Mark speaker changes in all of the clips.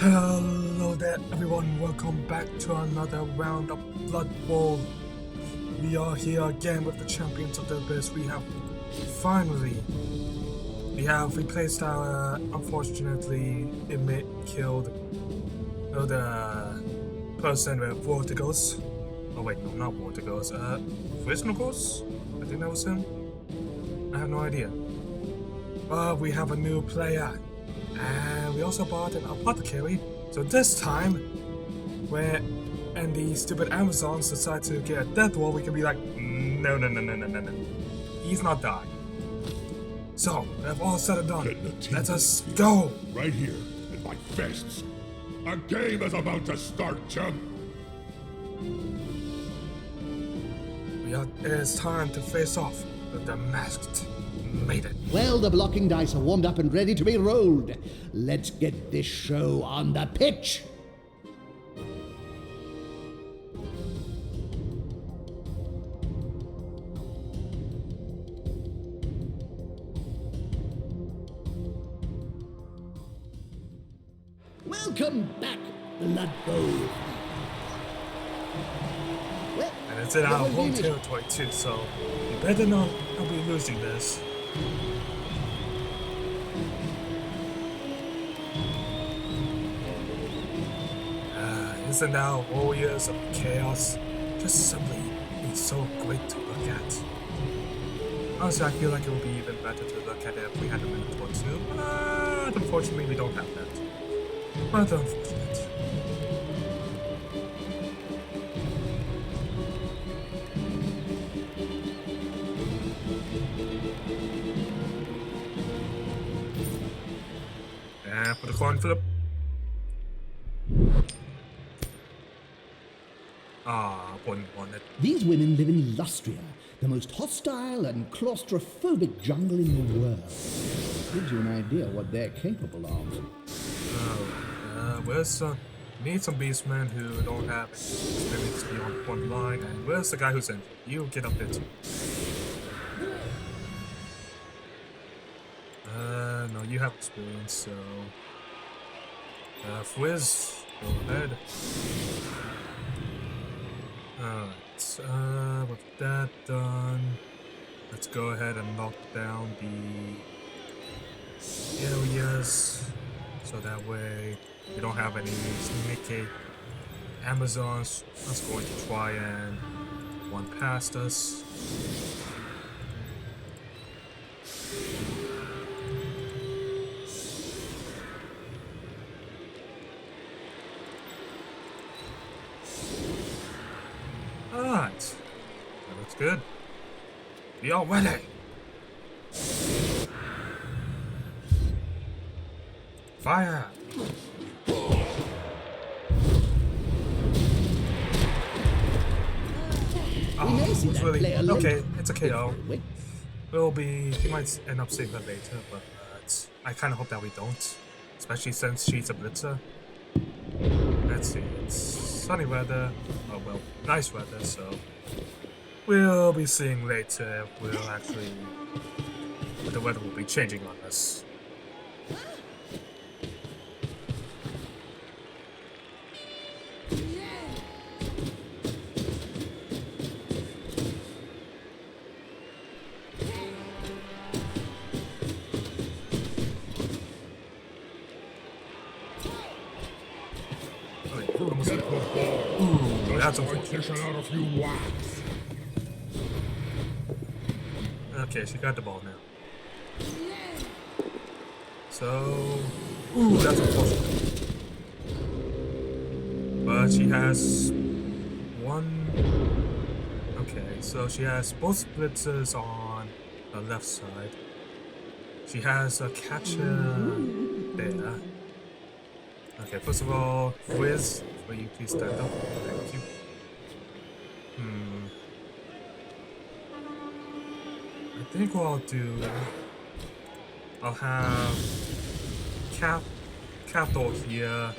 Speaker 1: Hello there everyone, welcome back to another round of Blood Bowl. We are here again with the champions of the Abyss. We have replaced our unfortunately inmate killed the person with Vortigos. Oh wait, no, not Vortigos, Visnogos? I think that was him. I have no idea. But we have a new player. And we also bought an apothecary. So this time, when the stupid Amazons decide to get a death wall, we can be like, no. He's not dying. So, we have all said and done. Let us go!
Speaker 2: Right here, in my fists. A game is about to start, chum.
Speaker 1: It is time to face off with the masked maiden.
Speaker 3: Well, the blocking dice are warmed up and ready to be rolled. Let's get this show on the pitch. Welcome back, Blood Bowl. Well,
Speaker 1: And it's in our home territory too, so we better not be losing this. Isn't our warriors of chaos just simply be so great to look at? Honestly, I feel like it would be even better to look at it if we had a minute or two, but unfortunately we don't have that. But unfortunate. And for the coin flip. Wouldn't want it.
Speaker 3: These women live in Lustria, the most hostile and claustrophobic jungle in the world. Gives you an idea what they're capable of.
Speaker 1: Where's some... need some beastmen who don't have experience beyond one line, and where's the guy who's in? You get up there too. No, you have experience, so... Fwiz, go ahead. Alright, with that done, let's go ahead and lock down the areas, so that way we don't have any sneaky Amazons that's going to try and run past us. Alright, that looks good. We are ready. Fire! It's really okay. It's a KO. He might end up seeing her later, but I kind of hope that we don't, especially since she's a blitzer. Let's see. It's sunny weather. Oh well, nice weather. So we'll be seeing later if the weather will be changing on us. That's unfortunate.
Speaker 2: Out of you wax.
Speaker 1: Okay, she got the ball now. So, that's unfortunate. But she has one. Okay, so she has both blitzers on the left side. She has a catcher there. Okay, first of all, Wiz, will you please stand up? Thank you. I think what I'll do, I'll have Cathal here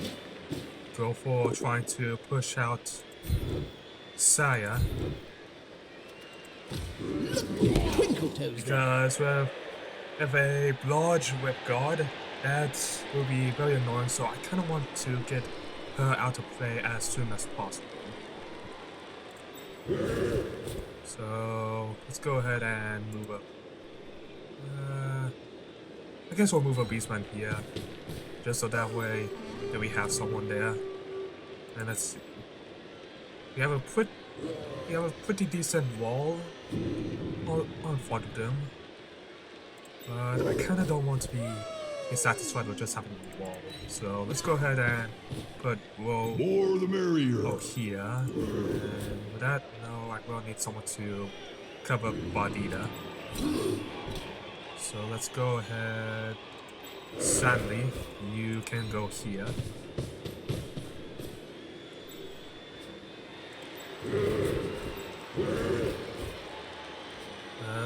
Speaker 1: go for trying to push out Saya. Because with a large whip guard, that will be very annoying, so I kind of want to get her out of play as soon as possible. So let's go ahead and move up. I guess we'll move a beastman here, just so that way that we have someone there. And let's see. We have a pretty decent wall on front of them, but I kind of don't want to be satisfied with just having a wall. So let's go ahead and put wall
Speaker 2: More the merrier.
Speaker 1: here. And with that, no, I will need someone to cover Badida. So let's go ahead. Sadly, you can go here.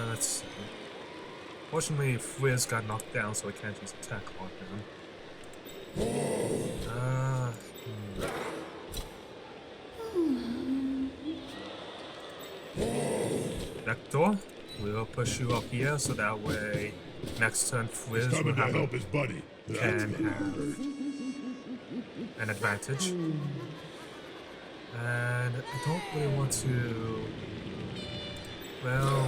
Speaker 1: Let's see. Fortunately, Frizz got knocked down, so we can't use attack on him. Vector, we'll push you up here, so that way next turn Frizz will
Speaker 2: Coming to
Speaker 1: have
Speaker 2: help his buddy.
Speaker 1: can have an advantage. And I don't really want to. Well,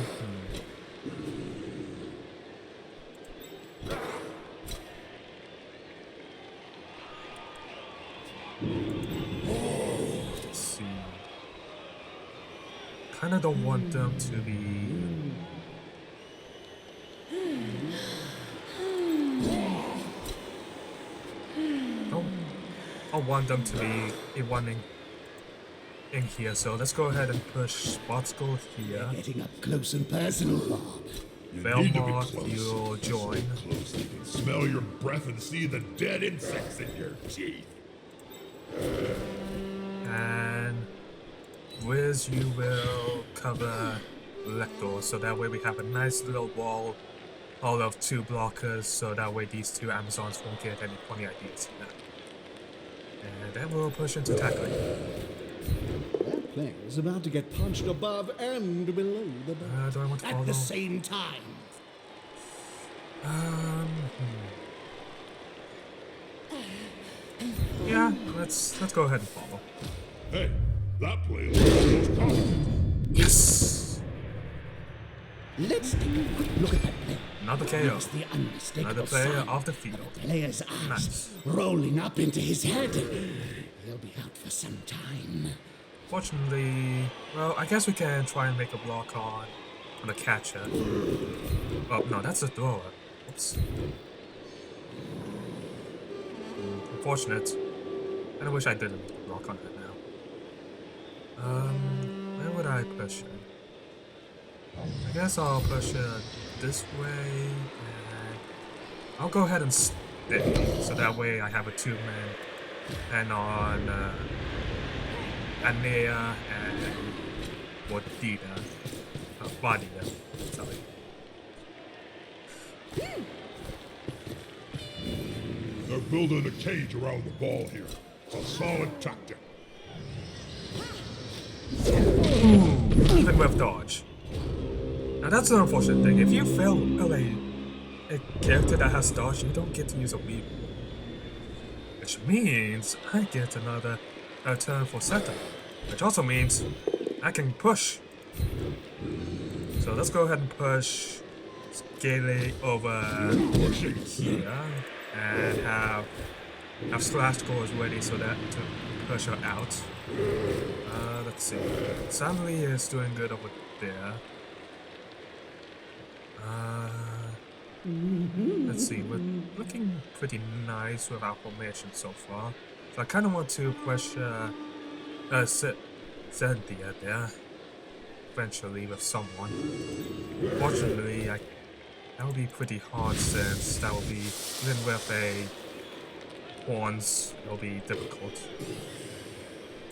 Speaker 1: let's see. Kinda don't want them to be. I want them to be running in here, so let's go ahead and push Spotskull here.
Speaker 3: Getting up close and personal, Bob.
Speaker 2: You need to be
Speaker 1: Velmar,
Speaker 2: close.
Speaker 1: you'll join.
Speaker 2: Close, you can smell your breath and see the dead insects in your teeth.
Speaker 1: And Wiz, you will cover Lector, so that way we have a nice little wall, all of 2 blockers, so that way these 2 Amazons won't get any funny ideas here. And then we'll push into tackling.
Speaker 3: That player's about to get punched above and below the belt
Speaker 1: Do I want to follow?
Speaker 3: at the same time.
Speaker 1: Yeah, let's go ahead and follow.
Speaker 2: Hey, that player looks confident.
Speaker 1: Yes!
Speaker 3: Let's take a quick look at that player.
Speaker 1: Another KO.
Speaker 3: There's the unmistakable
Speaker 1: Another player
Speaker 3: sign
Speaker 1: off the field.
Speaker 3: of the player's eyes
Speaker 1: Nice.
Speaker 3: rolling up into his head. He'll be out for some time.
Speaker 1: Fortunately, well, I guess we can try and make a block on the catcher. Oh, no, that's the thrower. Oops. Unfortunate. And I wish I didn't make a block on that now. Where would I push it? I guess I'll push it this way, and I'll go ahead and stick, so that way I have a 2-man, and on Anea and Wadida, Badida, sorry.
Speaker 2: They're building a cage around the ball here. It's a solid tactic.
Speaker 1: Even with dodge. Now that's an unfortunate thing. If you fail a character that has dodge, you don't get to use a weave. Which means I get another turn for setup. Which also means I can push. So let's go ahead and push Scale over here and have Slash Scores ready so that to push her out. Let's see. Samly is doing good over there. Let's see, we're looking pretty nice with our formation so far. So I kind of want to push Cynthia there, eventually with someone. Fortunately, that would be pretty hard since that will be, even with a horns, it will be difficult.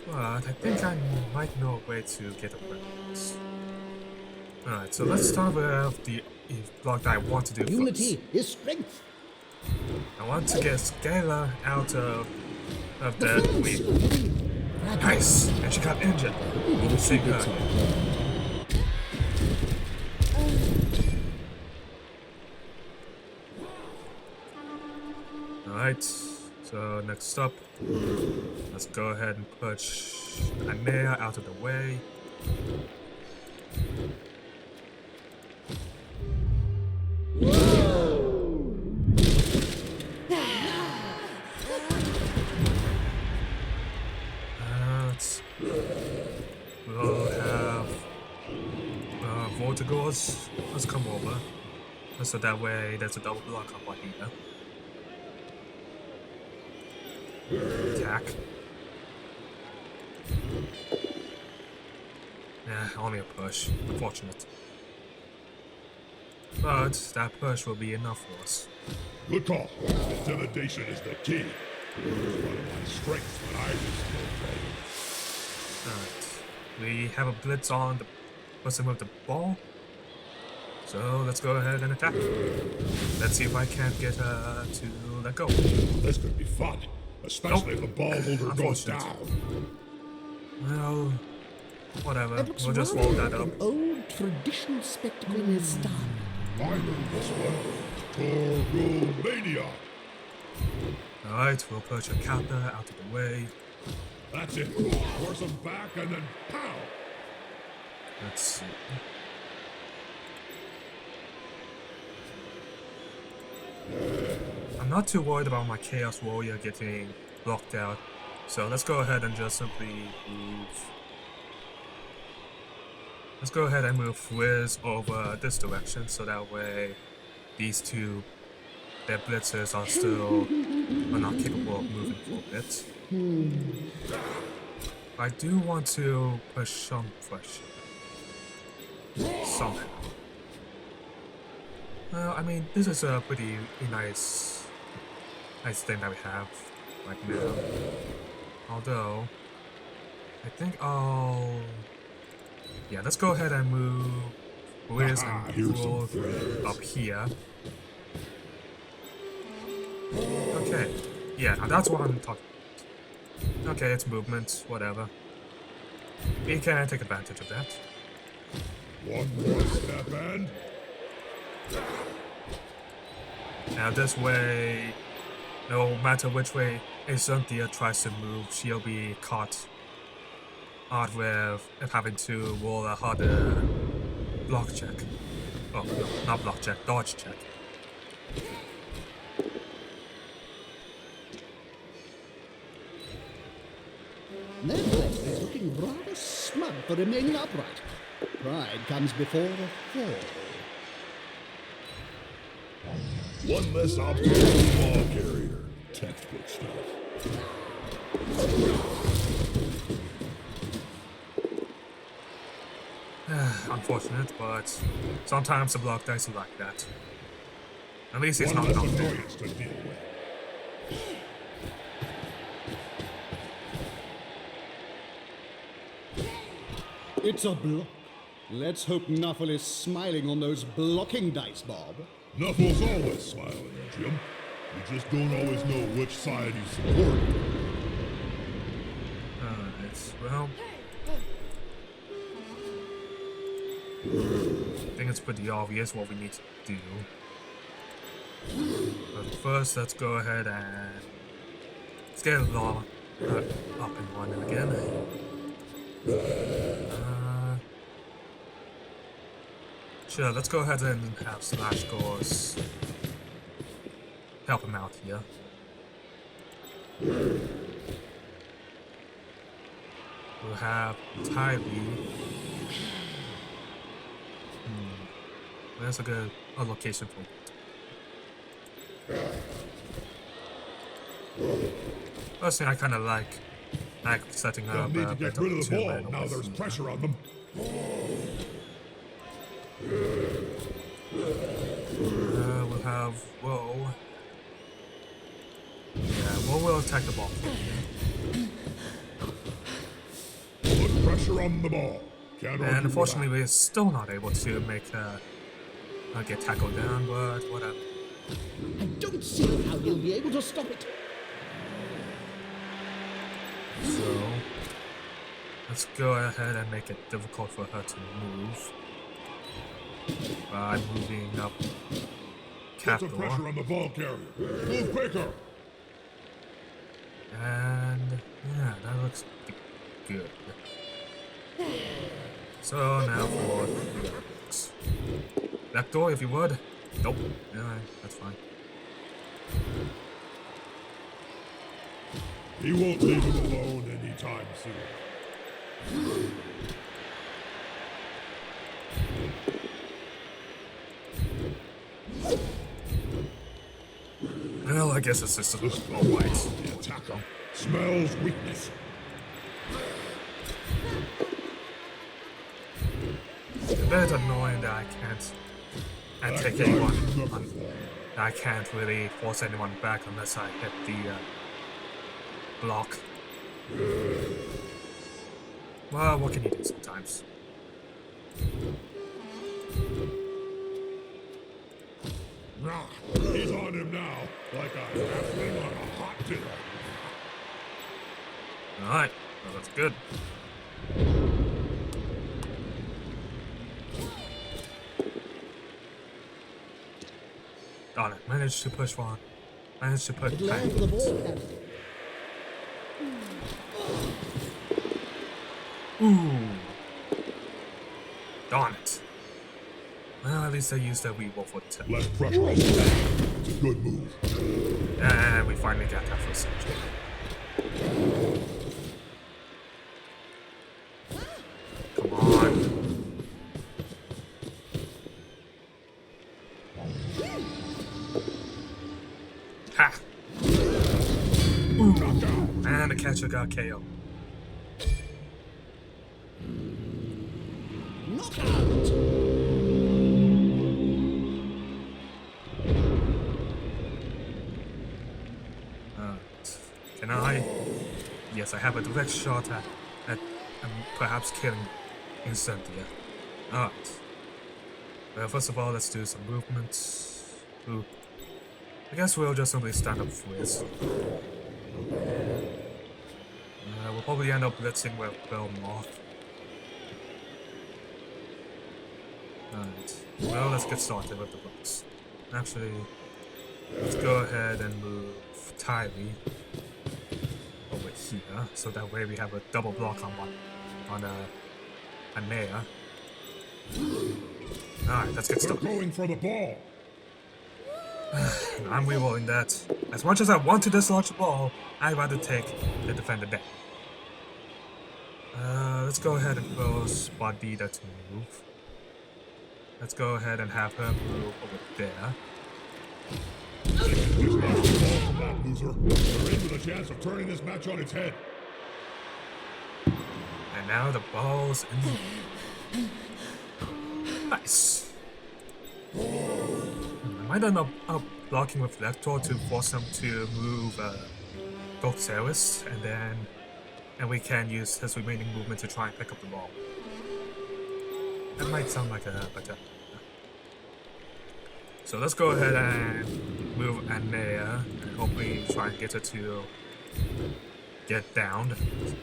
Speaker 1: But I think I might know a way to get away with this. Alright, so let's start with the block that I want to do
Speaker 3: Unity
Speaker 1: first.
Speaker 3: is strength.
Speaker 1: I want to get Scalar out of the weave. Nice! And she got injured. We'll save her. Alright, so next up, let's go ahead and push Anea out of the way. We'll have Vortigors. Let's come over. So that way there's a double block up on here. Attack. Yeah, only a push. Unfortunate. But that push will be enough for us.
Speaker 2: Good call. Intimidation is the key. It was one of my strengths when I was still playing.
Speaker 1: Alright. We have a blitz on the person with the ball. So let's go ahead and attack. Let's see if I can't get her to let go.
Speaker 2: This could be fun, especially if the ball holder goes down.
Speaker 1: Well, whatever.
Speaker 3: It looks
Speaker 1: We'll just
Speaker 3: rather
Speaker 1: roll that
Speaker 3: like
Speaker 1: up.
Speaker 3: an old traditional spectacle in his style.
Speaker 2: I know this one. Toromania.
Speaker 1: Alright, we'll push a Kappa out of the way.
Speaker 2: That's it. Force him back and then pow.
Speaker 1: Let's see. I'm not too worried about my Chaos Warrior getting blocked out, so let's go ahead and just simply move. Let's go ahead and move Wiz over this direction, so that way these two, their blitzers are not capable of moving for a bit. I do want to push some pressure. Somehow. Well, I mean, this is a pretty nice thing that we have right now. Although, I think yeah, let's go ahead and move Wiz and Gruul up here. Okay, yeah, now that's what I'm talking about. Okay, it's movement, whatever. We can take advantage of that.
Speaker 2: One more step and...
Speaker 1: Now this way, no matter which way Azunthia tries to move, she'll be caught out with having to roll a harder block check. Oh, no, not block check, dodge check.
Speaker 3: Nevertheless, is looking rather smug for remaining upright. Pride comes before a fall.
Speaker 2: One less obstacle to the ball carrier. Textbook stuff.
Speaker 1: Unfortunate, but sometimes the block dice are like that. At least it's
Speaker 2: One
Speaker 1: not
Speaker 2: less
Speaker 1: unfair.
Speaker 2: annoyance to deal with.
Speaker 3: It's a block. Let's hope Nuffle is smiling on those blocking dice, Bob.
Speaker 2: Nuffle's always smiling, Jim. You just don't always know which side he's supporting.
Speaker 1: Alright, well... I think it's pretty obvious what we need to do. But first, let's go ahead and... let's get it all up and running again. Sure, let's go ahead and have Slash Gores help him out here. We'll have Tyree. That's a good location for it. First thing I kind of like setting
Speaker 2: They'll
Speaker 1: up
Speaker 2: need to get rid of the ball. Now
Speaker 1: over
Speaker 2: there's
Speaker 1: here.
Speaker 2: pressure on them.
Speaker 1: We'll have Woe. Yeah, Woe will attack the ball.
Speaker 2: Put pressure on the ball. Can't argue
Speaker 1: And
Speaker 2: with
Speaker 1: unfortunately, we're still not able to make her get tackled down, but whatever.
Speaker 3: I don't see how he'll be able to stop it.
Speaker 1: So, let's go ahead and make it difficult for her to move by moving up
Speaker 2: that. Put some pressure
Speaker 1: Captor.
Speaker 2: on the ball carrier. Move quicker.
Speaker 1: And yeah, that looks good. So now for the blocks. That door, if you would. Nope. Alright, that's fine.
Speaker 2: He won't leave him alone anytime soon.
Speaker 1: Well, I guess it's just a white.
Speaker 2: The attacker smells weakness.
Speaker 1: It's a bit annoying that I take anyone on. I can't really force anyone back unless I hit the block. Well, what can you do sometimes?
Speaker 2: He's on him now, like a halfling on a hot dinner.
Speaker 1: Alright, well, that's good. Darn it, managed to push one. Managed to put
Speaker 3: It'll land for the ball, Captain.
Speaker 1: Ooh. Darn it. Well, at least I used that Weevil for the tip.
Speaker 2: Less pressure on the back. It's a good move.
Speaker 1: And we finally got that first section. Come on. Ha! Ooh. And the catcher got KO.
Speaker 3: Knockout!
Speaker 1: Can I? Yes, I have a direct shot at perhaps killing instantly. Alright. Well, first of all, let's do some movements. Ooh. I guess we'll just simply stand up for it. We'll probably end up blitzing with Belmoth. Alright. Well, let's get started with the blocks. Actually, let's go ahead and move Tyree over here, so that way we have a double block on one, on Anea. Alright, let's get
Speaker 2: They're
Speaker 1: started.
Speaker 2: going for the ball.
Speaker 1: I'm rerolling that. As much as I want to dislodge the ball, I'd rather take the defender down. Let's go ahead and force Bandita to move. Let's go ahead and have her move over there.
Speaker 2: This not the ball from that loser. They're in with a chance of turning this match on its head.
Speaker 1: And now the ball's in the... Nice. I might end up blocking with left or to force him to move Goxeris, and we can use his remaining movement to try and pick up the ball. That might sound like a better. So let's go ahead and move Anea and hopefully try and get her to get downed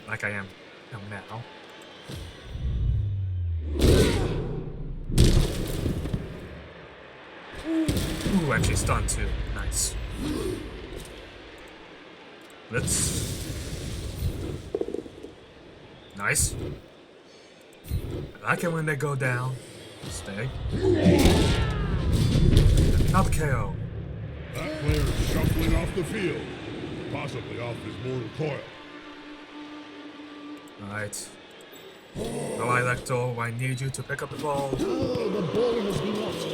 Speaker 1: like I am now. Ooh, and she's stunned too. Nice. Nice. I like it when they go down. Stay. Another KO.
Speaker 2: That player's shuffling off the field, possibly off his mortal coil.
Speaker 1: Alright. Alright, Lector, I need you to pick up the ball.
Speaker 3: Oh, the ball has been lost.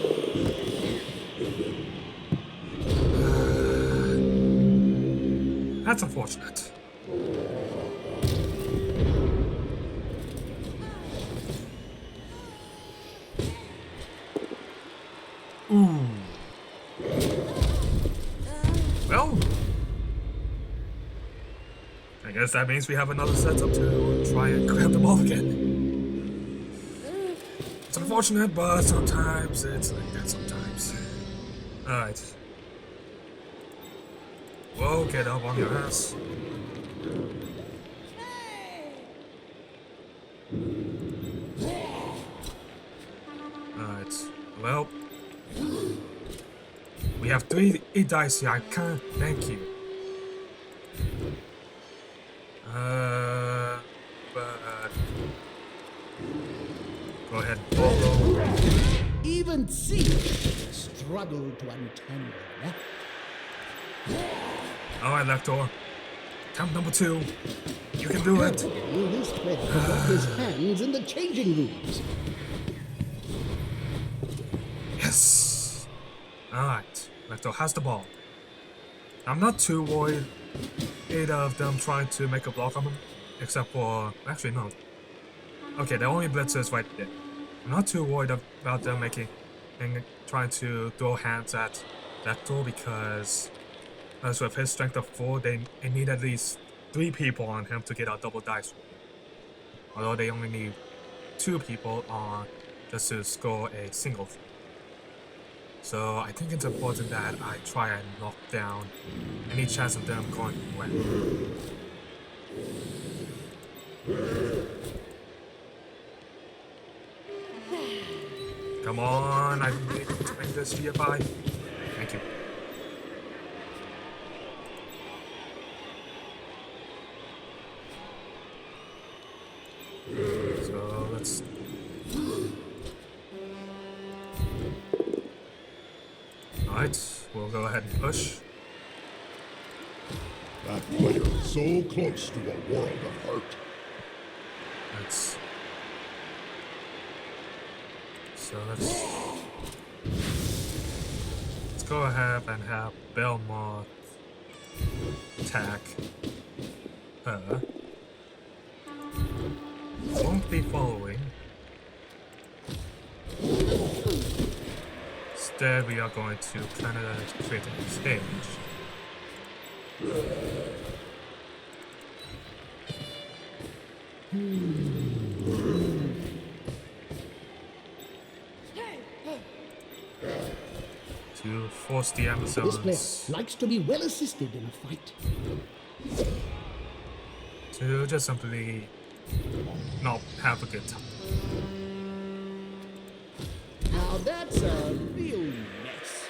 Speaker 1: That's unfortunate. Ooh. Well, I guess that means we have another setup to try and grab the ball again. It's unfortunate, but sometimes it's like that sometimes. Alright. Whoa, get up on your ass. Alright. Well, we have 3 dice here. I can't thank you. But go ahead and follow.
Speaker 3: Even sea struggle to untangle.
Speaker 1: Alright, Lector. Count number 2. You can do it.
Speaker 3: This thread forgot his hands in the changing rooms.
Speaker 1: Yes. Alright, Lector has the ball. I'm not too worried either of them trying to make a block on him, except for actually no. Okay, the only blitzers right there. I'm not too worried about them trying to throw hands at Lector because as with his strength of 4, they need at least 3 people on him to get a double dice roll. Although they only need 2 people on just to score a single. So I think it's important that I try and knock down any chance of them going away. Come on, I need to make this GFI. Thank you. So let's... Alright, we'll go ahead and push.
Speaker 2: That player is so close to a world of hurt.
Speaker 1: Let's go ahead and have Belmont attack her. Won't be following. Instead, we are going to kind of create a stage. To force the
Speaker 3: This
Speaker 1: Amazons
Speaker 3: player likes to be well assisted in a fight.
Speaker 1: to just simply not have a good time.
Speaker 3: Now that's a real mess.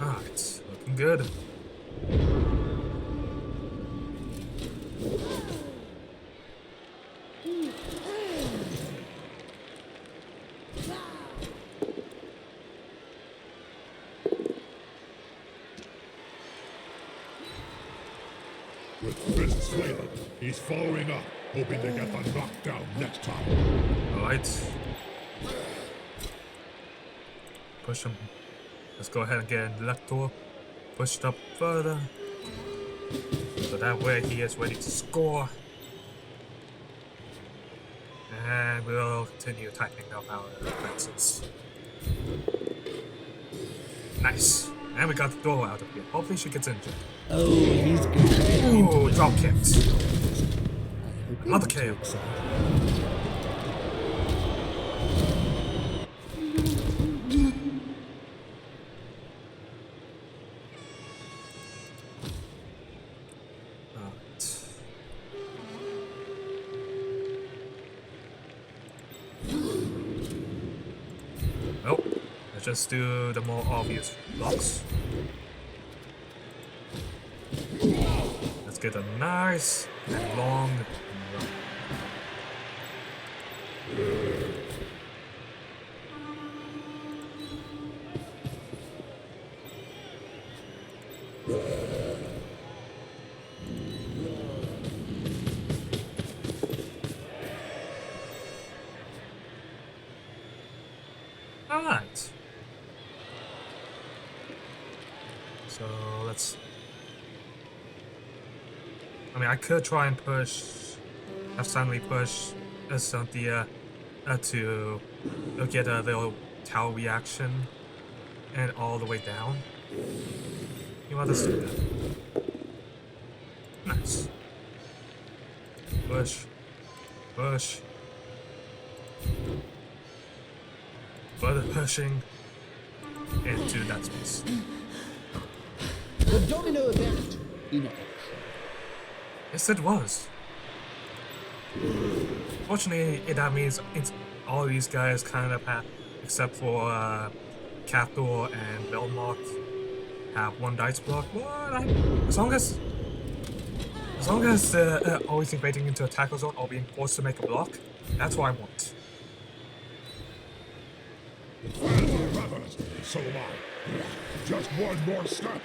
Speaker 1: Ah, it's looking good.
Speaker 2: With fists flailing, he's following up, hoping to get the knockdown next time.
Speaker 1: Alright. Push him. Let's go ahead and get in the left door. Push it up further. So that way he is ready to score. And we'll continue tightening up our defenses. Nice. And we got the door out of here. Hopefully she gets injured.
Speaker 3: Oh, he's good.
Speaker 1: Ooh, drop kicks. Another KO. Well, let's just do the more obvious blocks. Let's get a nice and long run. Alright. So let's... I mean, I could try and push... have suddenly push Cynthia to get a little tower reaction and all the way down. You want us to do that? Nice. Push. Push. Further pushing into that space.
Speaker 3: The domino effect in action.
Speaker 1: Yes, it was. Fortunately, that means all these guys kind of have, except for Capital and Belmont, have one dice block. What? As long as always invading into a tackle zone or being forced to make a block, that's what I want.
Speaker 2: Ravenous, so am I. Just one more step.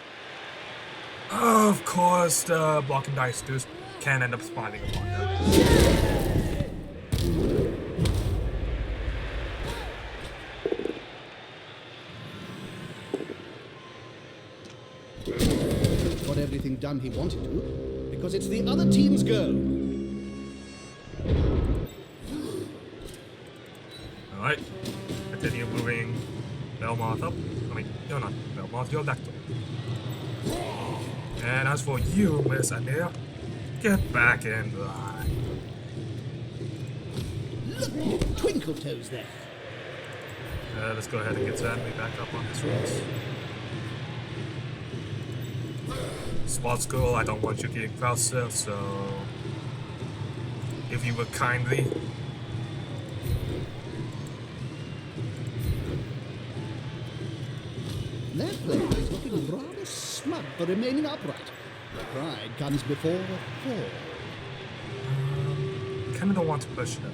Speaker 1: Of course, the blocking dice dudes can end up spawning upon them.
Speaker 3: Got everything done he wanted to, because it's the other team's go.
Speaker 1: Alright, continue moving Belmont up. I mean, you're not Belmont, you're Lacto. And as for you, Miss Anea, get back in line.
Speaker 3: Look, Twinkle Toes there.
Speaker 1: Let's go ahead and get Zanmi back up on his rules. Spot School, I don't want you getting faster, so if you would kindly.
Speaker 3: That player is looking rather smug for remaining upright. Pride comes before a fall.
Speaker 1: Kinda don't want to push him.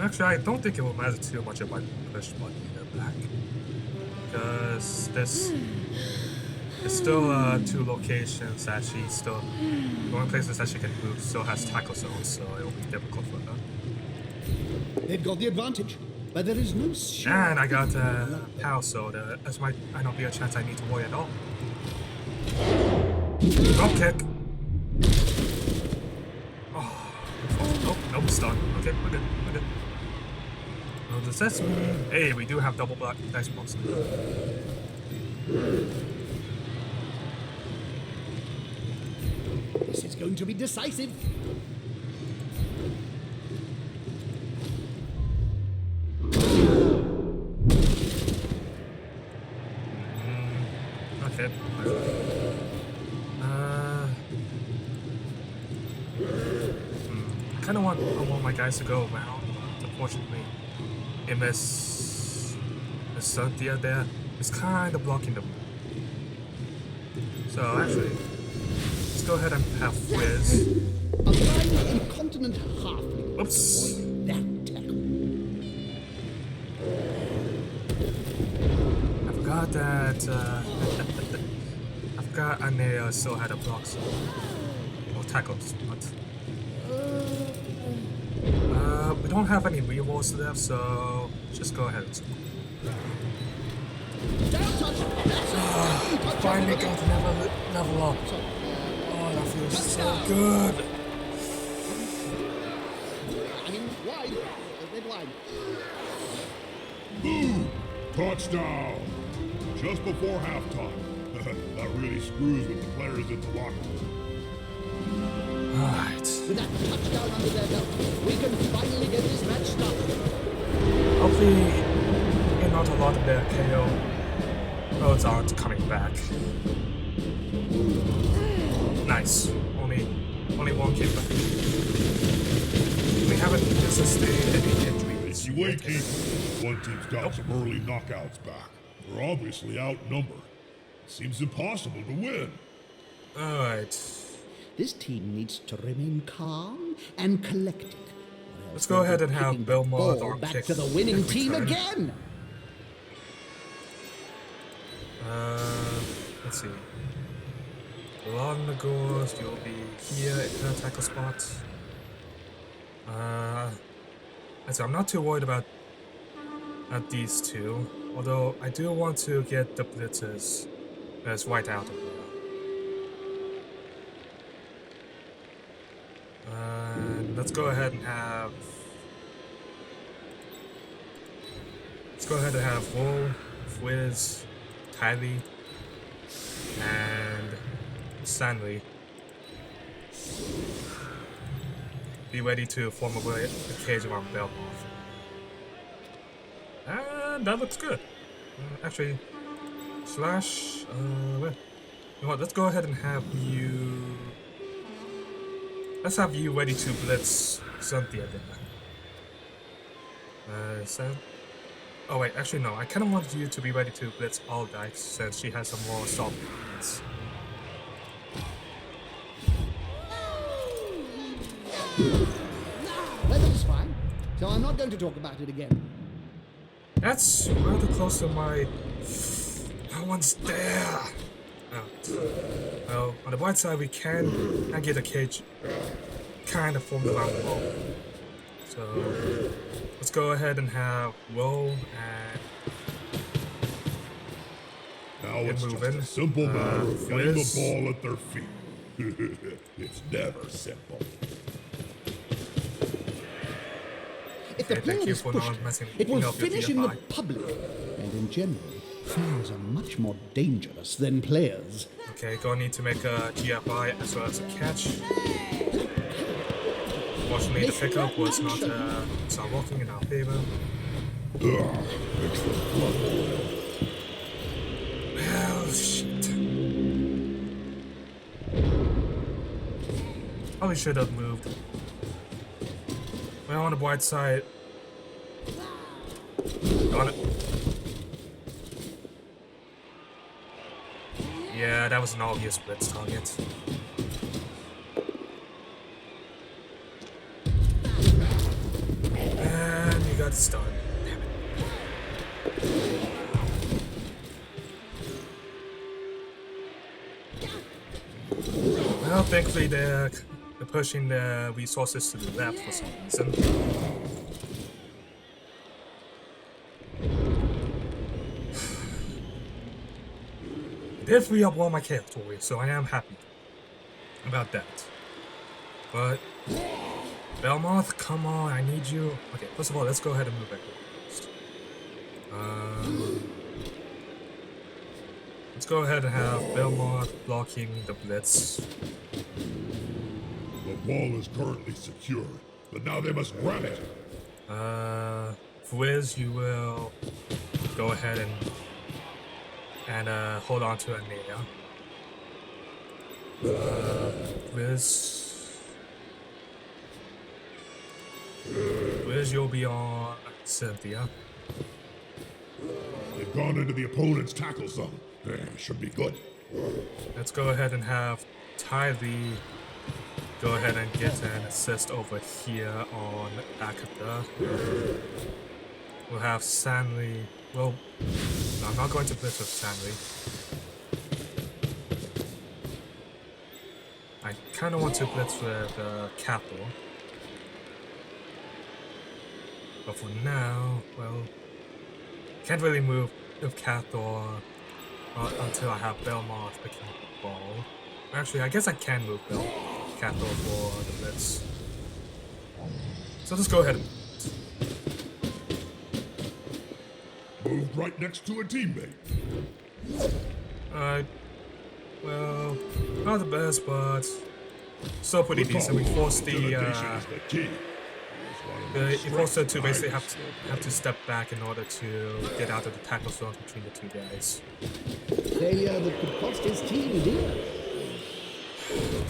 Speaker 1: Actually, I don't think it will matter too much if I push one either back. Because there's still 2 locations that she's still... The only places that she can move still has tackle zones, so it'll be difficult for her.
Speaker 3: They've got the advantage, but there is no sure.
Speaker 1: And I got power, so this might not be a chance I need to worry at all. Drop kick! Oh, nope, stun. Okay, we're good. Well, does this mean... Hey, we do have double black dice blocks.
Speaker 3: This is going to be decisive.
Speaker 1: Okay. I want my guys to go around. Unfortunately, Miss Cynthia there is kind of blocking them. So actually, let's go ahead and have Fizz.
Speaker 3: A fine incontinent halfling.
Speaker 1: Oops.
Speaker 3: That tackle.
Speaker 1: I forgot that. I forgot Anea still had a block, so or tackles, but. We don't have any rerolls left, so just go ahead. Finally got to level up. Oh, that feels so good.
Speaker 3: Wide. Red line.
Speaker 2: Boom! Touchdown! Just before halftime. That really screws with the players in the locker room.
Speaker 1: Alright.
Speaker 3: With that touchdown under their belt, we can finally get this match started.
Speaker 1: Hopefully, not a lot of their KO modes aren't coming back. Nice. Only one came back. We haven't sustained any injuries.
Speaker 2: You ain't keeping. One team's got some early knockouts back. We're obviously outnumbered. Seems impossible to win.
Speaker 1: Alright.
Speaker 3: This team needs to remain calm and collected.
Speaker 1: Let's go ahead and have Belmont or
Speaker 3: back
Speaker 1: kick
Speaker 3: to the winning team
Speaker 1: return.
Speaker 3: again.
Speaker 1: Let's see. Along the goals, you'll be here in the tackle spot. So I'm not too worried about these two, although I do want to get the blitzers as right out of there. Let's go ahead and have. Wool, Fizz, Kylie, and Stanley be ready to form a cage around Belmont. That looks good. Actually, slash. Wait. You know what? Let's go ahead and have you. Let's have you ready to blitz Cynthia there. Oh wait, actually no. I kind of want you to be ready to blitz all dice since she has some more soft points.
Speaker 3: Weather's fine, so I'm not going to talk about it again.
Speaker 1: That's rather close to my. No one's there. Oh. Well, on the bright side, we can get a cage kind of formed around the wall. So let's go ahead and have roll and.
Speaker 2: Now it's just
Speaker 1: moving.
Speaker 2: a simple matter of getting the
Speaker 1: Fizz.
Speaker 2: ball at their feet. It's never simple.
Speaker 3: If the
Speaker 1: Okay,
Speaker 3: player
Speaker 1: thank you
Speaker 3: is
Speaker 1: for
Speaker 3: pushed,
Speaker 1: not messing
Speaker 3: it will
Speaker 1: up your
Speaker 3: finish in the
Speaker 1: DFI.
Speaker 3: public. And in general, fans are much more dangerous than players.
Speaker 1: Okay, gonna need to make a GFI as well as a catch. Fortunately, the pickup was not working in our favor.
Speaker 2: Makes them blood.
Speaker 1: Well, shit. Probably should have moved. Well, on the bright side. Got it. Yeah, that was an obvious blitz target. And you got stunned. Damn it. Well, thankfully they're pushing the resources to the left for some reason. Did free up all my chaos warriors, so I am happy about that. But Belmoth, come on, I need you. Okay, first of all, let's go ahead and move back first. Let's go ahead and have Belmoth blocking the blitz.
Speaker 2: The ball is currently secure, but now they must grab it.
Speaker 1: Frizz, you will go ahead and hold on to Anea. Frizz, you'll be on Cynthia.
Speaker 2: They've gone into the opponent's tackle zone. Should be good.
Speaker 1: Let's go ahead and have Tylee go ahead and get an assist over here on Akata. We'll have Sanli. Well, no, I'm not going to blitz with Sanli. I kind of want to blitz with Capital. But for now, well, can't really move with Capital until I have Belmoth picking up the ball. Actually, I guess I can move Capital for the blitz. So let's go ahead and
Speaker 2: Moved right next to a teammate.
Speaker 1: well, not the best, but still pretty decent. We forced
Speaker 2: Intimidation is the key.
Speaker 1: you forced her to basically have to step back in order to get out of the tackle zone between the two guys.
Speaker 3: Failure that could cost his team dear.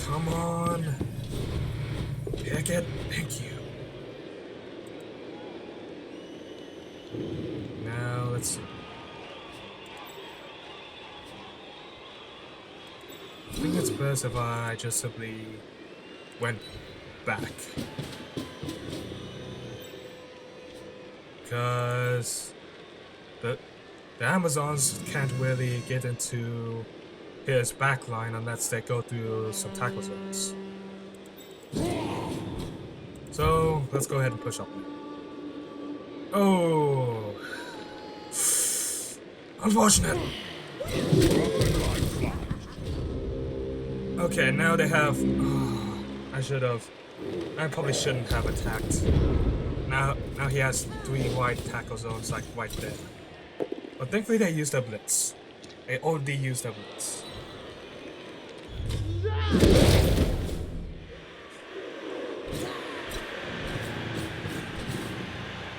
Speaker 1: Come on. Pick it. Thank you. Now, let's see. I think it's best if I just simply went back. Because the Amazons can't really get into his backline unless they go through some tackle zones. So let's go ahead and push up. Oh, unfortunate. Okay, now they have. Oh, I probably shouldn't have attacked. Now he has 3 wide tackle zones like right there. But thankfully they used a blitz. They already used a blitz.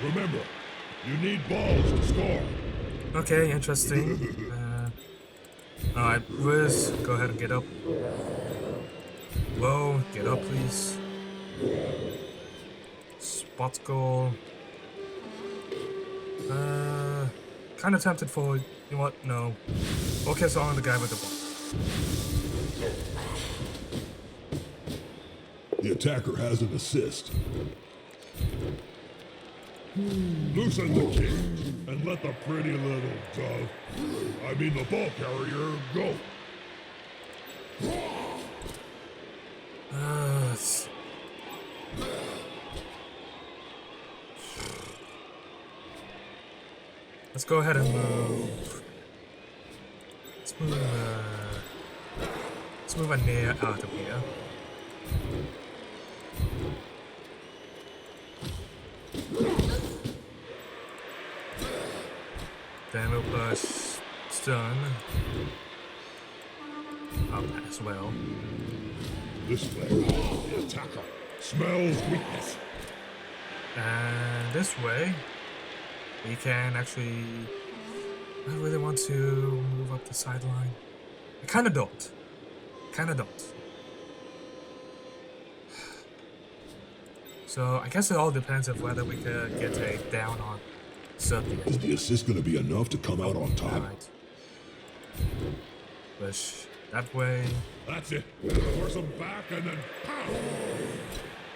Speaker 2: Remember, you need balls to score.
Speaker 1: Okay, interesting. Alright, Riz, go ahead and get up. Whoa, get up, please. Spot goal. Kind of tempted for. You know what? No. Focus on the guy with the ball.
Speaker 2: The attacker has an assist. Loosen the cage and let the pretty little dove, I mean the ball carrier, go.
Speaker 1: Let's go ahead and move. Let's move a near out of here. Then we'll push stun up as well.
Speaker 2: This way, the attacker smells weakness.
Speaker 1: And this way, we can actually. I really want to move up the sideline. I kind of don't. So I guess it all depends on whether we could get a down on something.
Speaker 2: Is the assist going to be enough to come out on top?
Speaker 1: Right. Push that way.
Speaker 2: That's it. Force them back and then pow!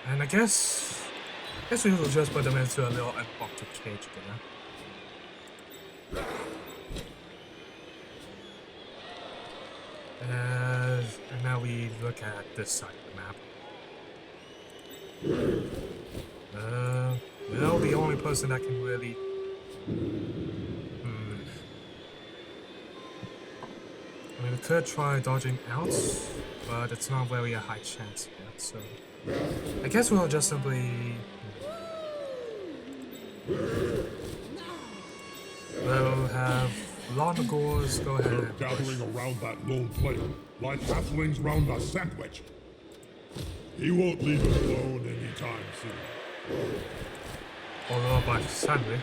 Speaker 1: And I guess we will just put them into a little unboxed cage again. And now we look at this side of the map. Well, the only person that can really... I mean, we could try dodging out, but it's not very a high chance yet, so... I guess we'll just simply... We'll have Lonagors go ahead and
Speaker 2: Gathering around that lone player, like halflings round a sandwich. He won't leave us alone anytime soon.
Speaker 1: Although by Sunday.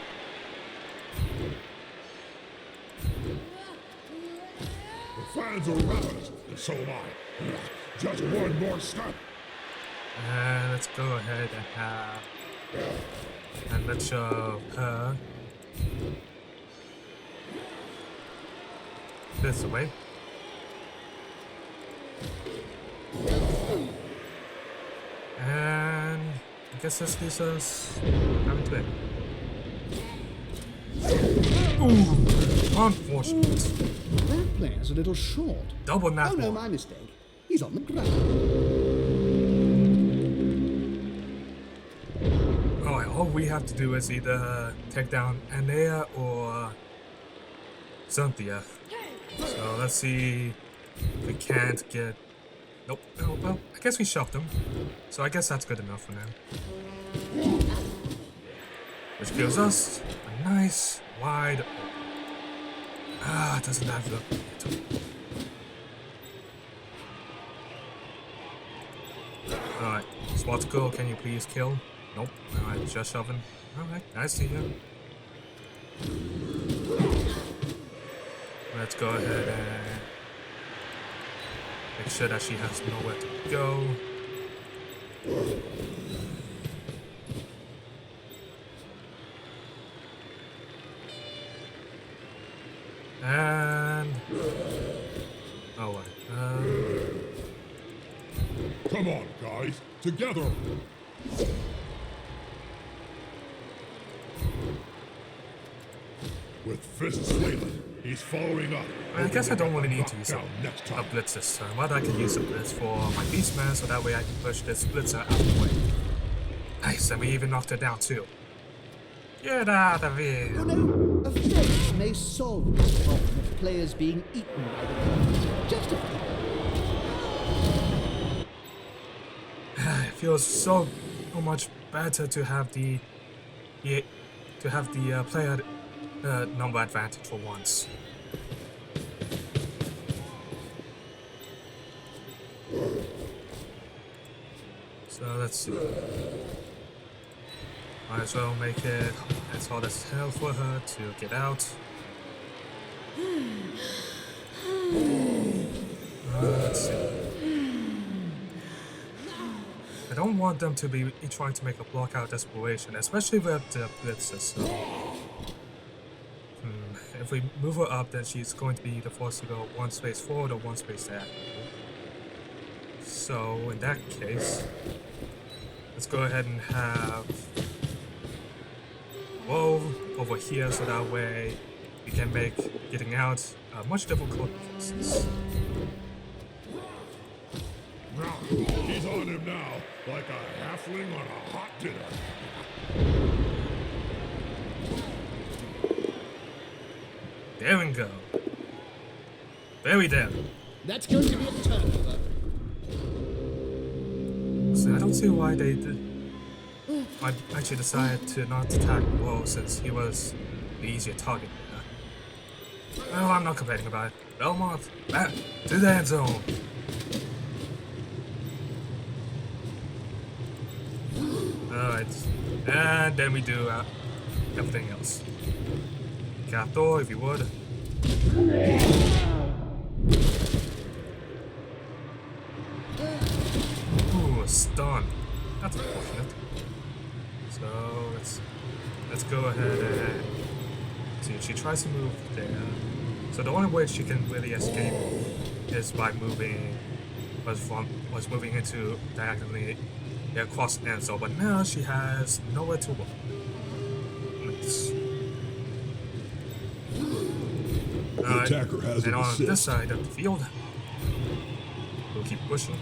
Speaker 2: The fans are ravenous, and so am I. Just one more step.
Speaker 1: And let's go ahead and have... And let's show her... this way. And I guess this leaves us having to it. Ooh, unfortunate.
Speaker 3: That player's a little short.
Speaker 1: Double nap.
Speaker 3: Oh no, my mistake. He's on the ground.
Speaker 1: Alright, all we have to do is either take down Anea or Cynthia. So let's see if we can't get... Nope. Oh, well, I guess we shoved them. So I guess that's good enough for now. Which gives us a nice, wide... it doesn't have the... Alright, Spot Girl, can you please kill? Nope. Alright, just shoving. Alright, nice to you. Let's go ahead and make sure that she has nowhere to go. And... oh, wait.
Speaker 2: Come on, guys. Together. With fists flailing, he's following up.
Speaker 1: I guess I don't really need to use a
Speaker 2: next time.
Speaker 1: blitz this time, but I can use a blitz for my Beastman so that way I can push this blitzer out of the way. Nice, and we even knocked it down too. Get out of here!
Speaker 3: You know, a fence may solve this problem of players being eaten by the birds. Justified.
Speaker 1: It feels so much better to have the player number advantage for once. So let's see. Might as well make it as hard as hell for her to get out. Let's see. I don't want them to be trying to make a block out desperation, especially with the blitzes. So. If we move her up, then she's going to be either forced to go one space forward or one space back. So in that case, let's go ahead and have Whoa over here, so that way we can make getting out a much difficult process.
Speaker 2: He's on him now, like a halfling on a hot dinner.
Speaker 1: There we go. Very there.
Speaker 3: That's going to be a turnover.
Speaker 1: So I don't see why they actually decided to not attack Woe, since he was the easier target there. Well, I'm not complaining about it. Belmont, back to the end zone. Alright, and then we do everything else. Cat door, if you would. Ooh, a stun. That's unfortunate. So let's go ahead and see. She tries to move there. So the only way she can really escape is by moving was moving into diagonally across the end zone. But now she has nowhere to go.
Speaker 2: The attacker has
Speaker 1: and
Speaker 2: an
Speaker 1: on
Speaker 2: assist.
Speaker 1: this side of the field, we'll keep pushing.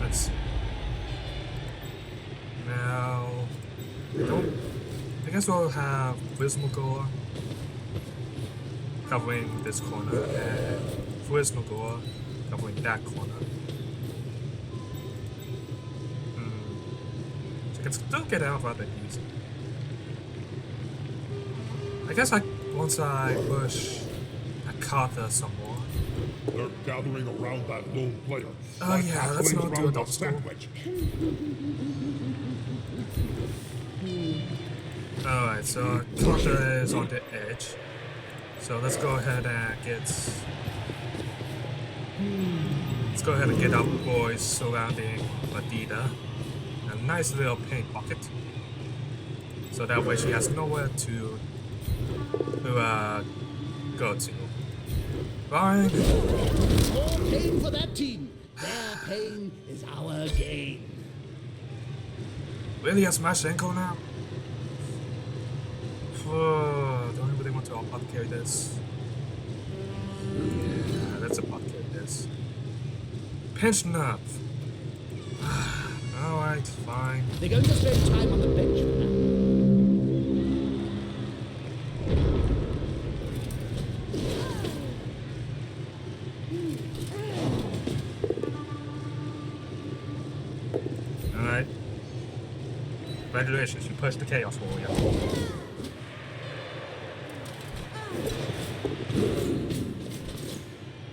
Speaker 1: Let's see. Now, I guess we'll have Wismagor covering this corner and Wismagor covering that corner. I can still get out rather easy. I guess once I push Akatha some more.
Speaker 2: They're gathering around that lone player.
Speaker 1: Oh yeah, let's not do a double
Speaker 2: sandwich.
Speaker 1: Alright, so Akatha is on the edge. So let's go ahead and get our boys surrounding Madida. A nice little paint pocket, so that way she has nowhere to go to. Fine.
Speaker 3: More pain for that team. Their pain is our gain.
Speaker 1: Really a smash ankle now? Don't really want to up carry this. Yeah, let's up carry this. Pinch nerve. Alright, fine.
Speaker 3: They're going to spend time on the bench for now.
Speaker 1: Alright. Congratulations, you pushed the Chaos Warrior.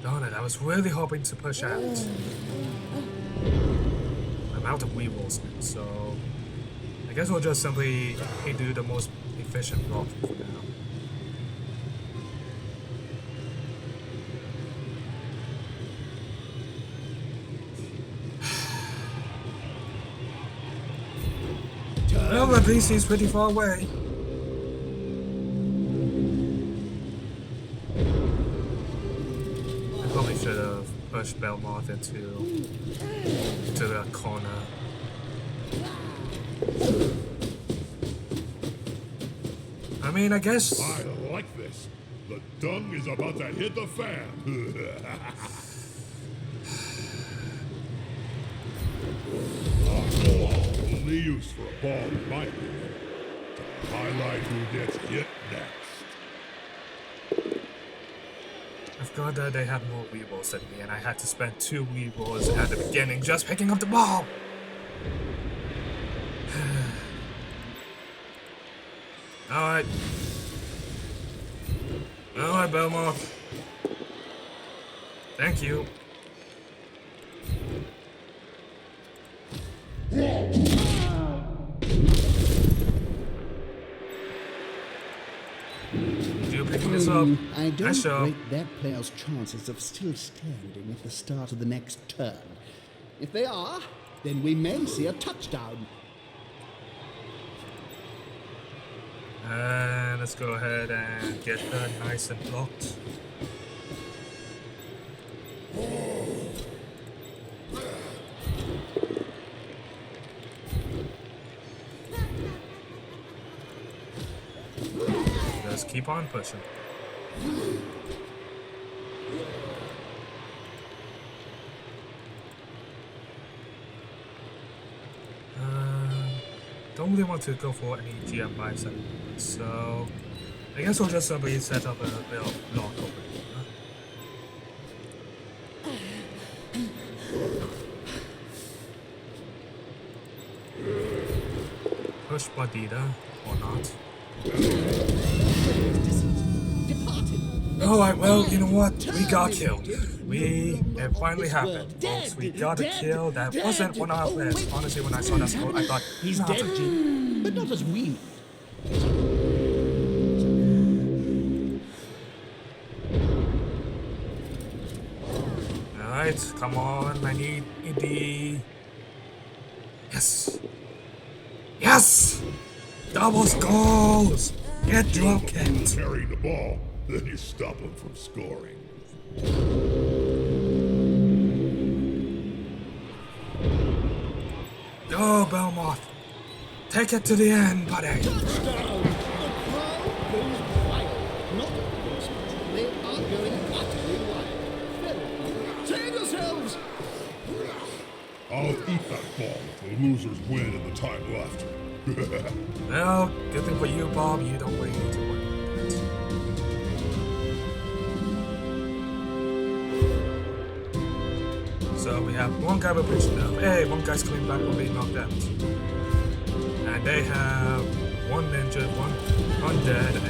Speaker 1: Darn it, I was really hoping to push out. I'm out of Weevils now, so I guess we'll just simply do the most efficient block for now. Well, at least he's pretty far away. I probably should have pushed Belmont into the corner. I mean, I guess.
Speaker 2: I like this. The dung is about to hit the fan. Only use for a ball, in my opinion. To highlight who gets hit next.
Speaker 1: I forgot that they had more Weebles than me, and I had to spend 2 Weebles at the beginning just picking up the ball! Alright. Alright, Belmont. Thank you. You picking this up?
Speaker 3: I don't
Speaker 1: Nice job.
Speaker 3: rate their players' chances of still standing at the start of the next turn. If they are, then we may see a touchdown.
Speaker 1: And let's go ahead and get her nice and blocked. Just keep on pushing. Don't really want to go for any GM buys, so I guess we'll just simply set up a little block over here. Push Badida or not. Alright, well, you know what? We got killed. It finally happened, folks. We got a kill. That wasn't one of our players. Honestly, when I saw that score, I thought,
Speaker 3: He's dead, Jim, but not as we know.
Speaker 1: Alright, come on. I need the... Yes! Yes! Double goals! Get drop kicked!
Speaker 2: Carry the ball, then you stop him from scoring.
Speaker 1: Go, Belmont! Take it to the end, buddy!
Speaker 3: Touchdown! The crowd goes wild. Not because they are going utterly wild. Save yourselves!
Speaker 2: I'll eat that ball if the losers win in the time left.
Speaker 1: Well, good thing for you, Bob. You don't really need to worry about that. So we have one guy with pitch now. Hey, one guy's coming back from being knocked out. And they have one injured, one undead, and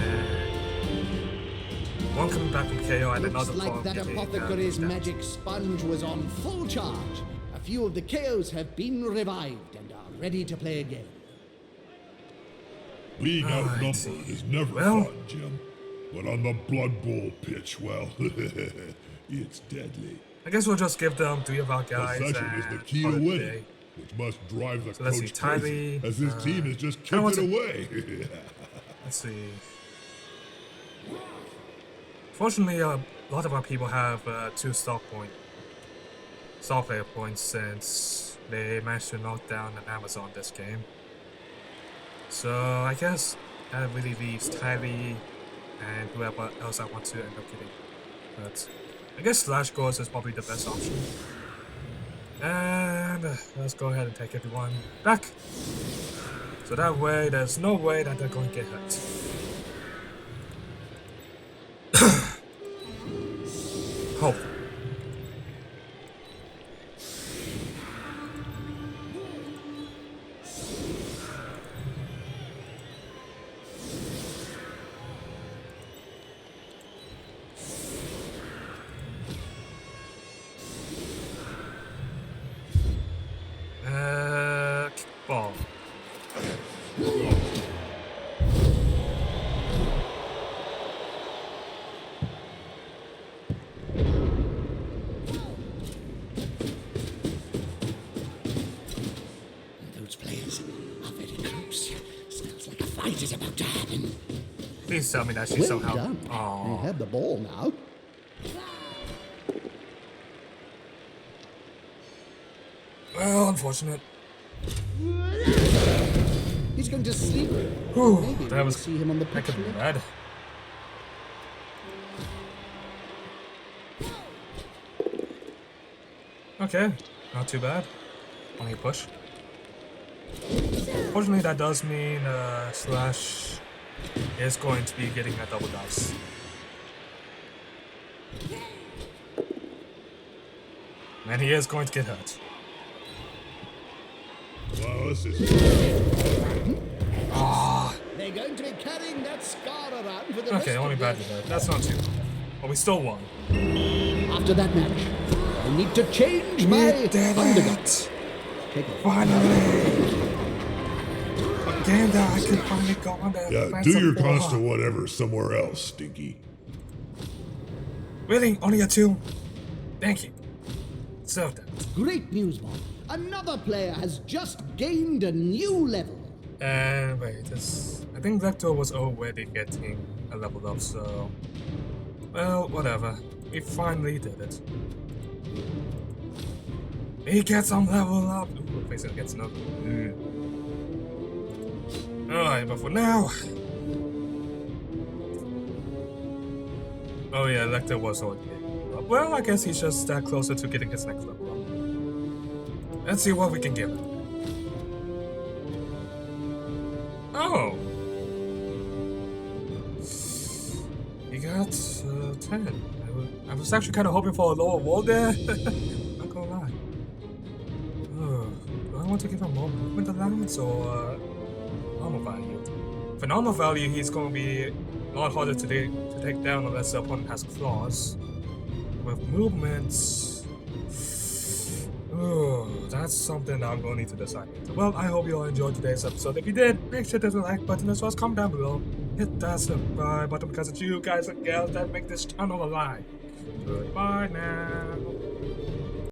Speaker 1: one coming back from KO and another
Speaker 3: Looks like
Speaker 1: form
Speaker 3: that
Speaker 1: getting
Speaker 3: apothecary's
Speaker 1: stabbed.
Speaker 3: magic sponge was on full charge. A few of the KOs have been revived and are ready to play again.
Speaker 2: Being
Speaker 1: Alright.
Speaker 2: outnumbered is never
Speaker 1: Well-
Speaker 2: fun, Jim. But on the Blood Bowl pitch, well, it's deadly.
Speaker 1: I guess we'll just give them 3 of our guys
Speaker 2: Possession
Speaker 1: and
Speaker 2: is the key to
Speaker 1: call it a
Speaker 2: winning,
Speaker 1: day.
Speaker 2: which must drive the
Speaker 1: So let's see,
Speaker 2: coach crazy,
Speaker 1: Tylee,
Speaker 2: as his team is just
Speaker 1: kinda wants
Speaker 2: kicking
Speaker 1: to-
Speaker 2: away.
Speaker 1: Let's see. Fortunately, a lot of our people have 2 star player points since they managed to knock down an Amazon this game. So I guess that really leaves Tylee and whoever else I want to end up getting. But I guess slash goals is probably the best option. And let's go ahead and take everyone back. So that way, there's no way that they're going to get hurt. Hope. Ball.
Speaker 3: Those players are very close. Smells like a fight is about to happen.
Speaker 1: Please tell me that she's
Speaker 3: Well
Speaker 1: somehow.
Speaker 3: done.
Speaker 1: Aww.
Speaker 3: They have the ball now.
Speaker 1: Well, unfortunate.
Speaker 3: He's going to sleep.
Speaker 1: Whew,
Speaker 3: Maybe
Speaker 1: that
Speaker 3: we'll
Speaker 1: was
Speaker 3: see him on the
Speaker 1: that
Speaker 3: pitch
Speaker 1: could be
Speaker 3: later.
Speaker 1: bad. Okay, not too bad. Only a push. Fortunately, that does mean Slash is going to be getting a double dice. And he is going to get hurt.
Speaker 2: Well, this is
Speaker 3: They're going to be carrying that scar around for the rest
Speaker 1: Okay, only
Speaker 3: of their
Speaker 1: badly hurt. That's not too bad. But we still won.
Speaker 3: After that match, I need to change my undergarments. take a
Speaker 1: Finally! A game that I can finally go on the
Speaker 2: Yeah,
Speaker 1: offensive
Speaker 2: do your
Speaker 1: for.
Speaker 2: constant whatever somewhere else, Stinky.
Speaker 1: Really? Only a 2? Thank you. Serve that.
Speaker 3: Great news, Bob. Another player has just gained a new level.
Speaker 1: And wait, I think Vector was already getting a level up, so... Well, whatever. We finally did it. He gets some level up! Ooh, Faison gets another. Alright, but for now... Oh yeah, Lecter was already getting up. Well, I guess he's just that closer to getting his next level up. Let's see what we can give him. Oh! He got 10. I was actually kind of hoping for a lower wall there. Not gonna lie. Do I want to give him more movement allowance or normal value? For normal value, he's going to be a lot harder to take down unless the opponent has claws. With movements... Oh, that's something I'm going to need to decide. Well, I hope you all enjoyed today's episode. If you did, make sure to hit the like button as well as comment down below. Hit that subscribe button because it's you guys and gals that make this channel alive. Goodbye now.